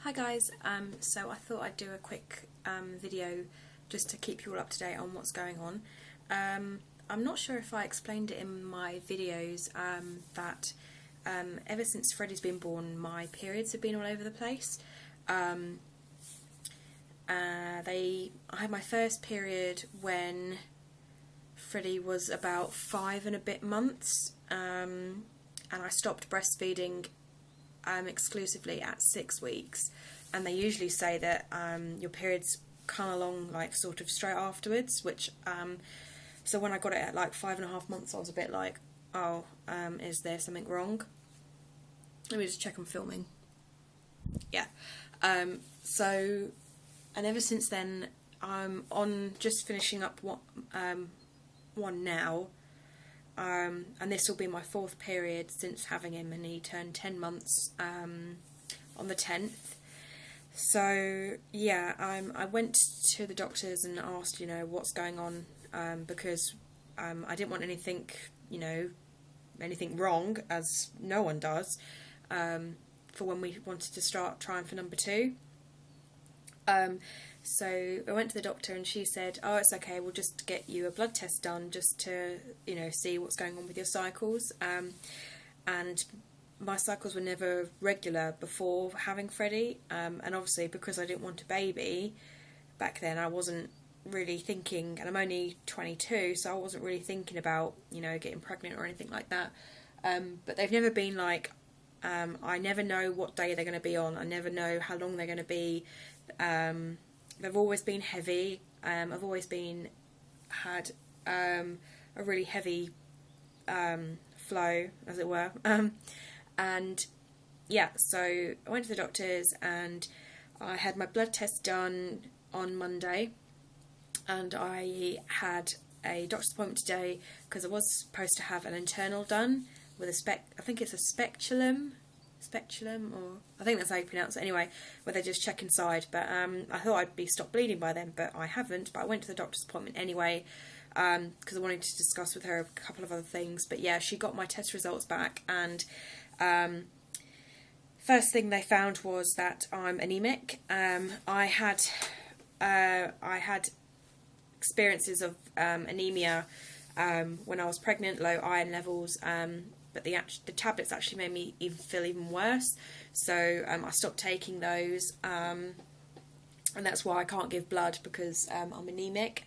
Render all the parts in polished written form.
Hi guys, so I thought I'd do a quick video just to keep you all up to date on what's going on. I'm not sure if I explained it in my videos that ever since Freddie's been born my periods have been all over the place. I had my first period when Freddie was about 5 and a bit months, and I stopped breastfeeding exclusively at 6 weeks, and they usually say that your periods come along like sort of straight afterwards, which so when I got it at like 5.5 months I was a bit like, oh, is there something wrong? Let me just check I'm filming. Yeah. So, and ever since then I'm on just finishing up one now. And this will be my 4th period since having him, and he turned 10 months on the 10th. So yeah, I went to the doctors and asked, what's going on, because I didn't want anything, anything wrong, as no one does, for when we wanted to start trying for number 2. So I went to the doctor and she said, oh, it's okay, we'll just get you a blood test done just to, see what's going on with your cycles. And my cycles were never regular before having Freddie. And obviously because I didn't want a baby back then, I wasn't really thinking, and I'm only 22, so I wasn't really thinking about, getting pregnant or anything like that. But they've never been like, I never know what day they're going to be on. I never know how long they're going to be. They've always been heavy. I've always had a really heavy flow, as it were. And yeah, so I went to the doctors and I had my blood test done on Monday, and I had a doctor's appointment today because I was supposed to have an internal done with I think it's a speculum, or I think that's how you pronounce it anyway, where they just check inside. But I thought I'd be stopped bleeding by then, but I haven't. But I went to the doctor's appointment anyway because I wanted to discuss with her a couple of other things. But yeah, she got my test results back, and first thing they found was that I'm anemic. I had experiences of anemia when I was pregnant, low iron levels, but the tablets actually made me feel even worse, so I stopped taking those, and that's why I can't give blood, because I'm anemic.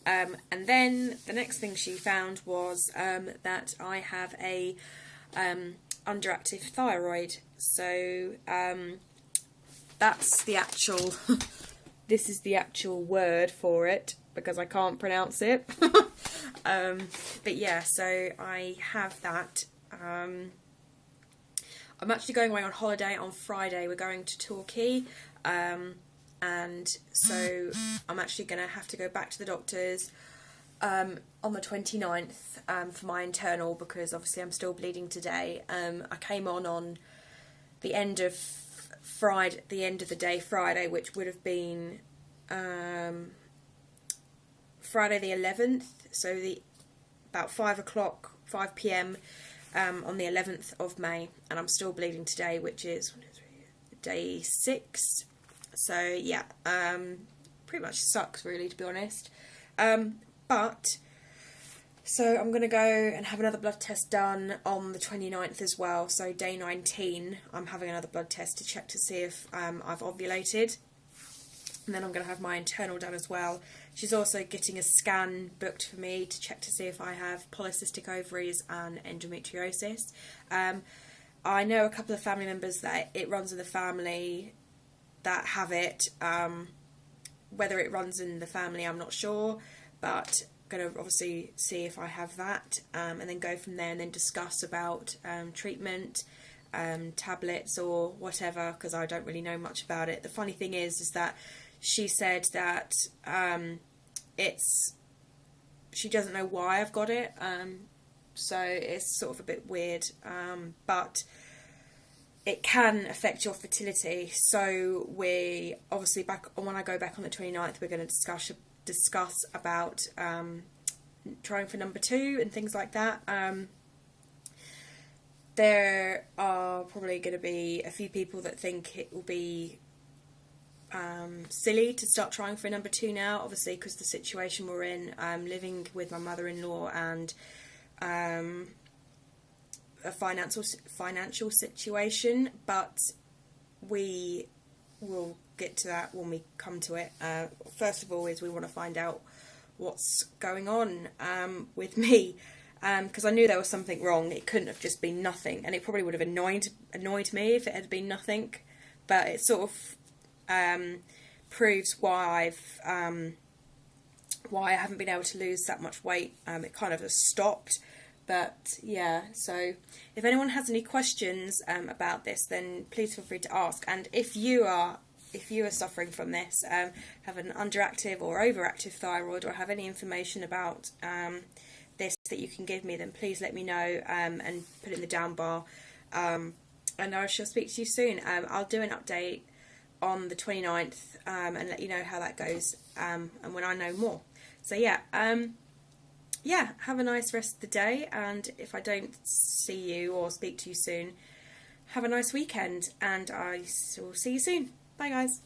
And then the next thing she found was that I have a underactive thyroid, so that's the actual this is the actual word for it, because I can't pronounce it. But yeah, so I have that. I'm actually going away on holiday on Friday. We're going to Torquay, and so I'm actually going to have to go back to the doctors on the 29th for my internal, because obviously I'm still bleeding today. I came on the end of Friday, the end of the day Friday, which would have been Friday the 11th, so about 5 p.m. On the 11th of May, and I'm still bleeding today, which is day 6. So yeah, pretty much sucks really, to be honest. But so I'm going to go and have another blood test done on the 29th as well. So day 19, I'm having another blood test to check to see if I've ovulated. And then I'm going to have my internal done as well. She's also getting a scan booked for me to check to see if I have polycystic ovaries and endometriosis. I know a couple of family members that it runs in the family that have it. Whether it runs in the family, I'm not sure, but I'm going to obviously see if I have that, and then go from there and then discuss about treatment, tablets or whatever, because I don't really know much about it. The funny thing is that she said that she doesn't know why I've got it, so it's sort of a bit weird, but it can affect your fertility. So we obviously when I go back on the 29th, we're going to discuss about trying for number 2 and things like that. There are probably going to be a few people that think it will be silly to start trying for a number 2 now, obviously because the situation we're in, living with my mother-in-law, and a financial situation, but we will get to that when we come to it. First of all is we want to find out what's going on with me, because I knew there was something wrong. It couldn't have just been nothing, and it probably would have annoyed me if it had been nothing, but it sort of proves why I haven't been able to lose that much weight. It kind of has stopped. But yeah, so if anyone has any questions about this, then please feel free to ask. And if you are suffering from this, have an underactive or overactive thyroid, or have any information about this that you can give me, then please let me know and put it in the down bar. And I shall speak to you soon. I'll do an update on the 29th and let you know how that goes and when I know more. So yeah. Yeah, have a nice rest of the day, and if I don't see you or speak to you soon, have a nice weekend, and I will see you soon. Bye guys.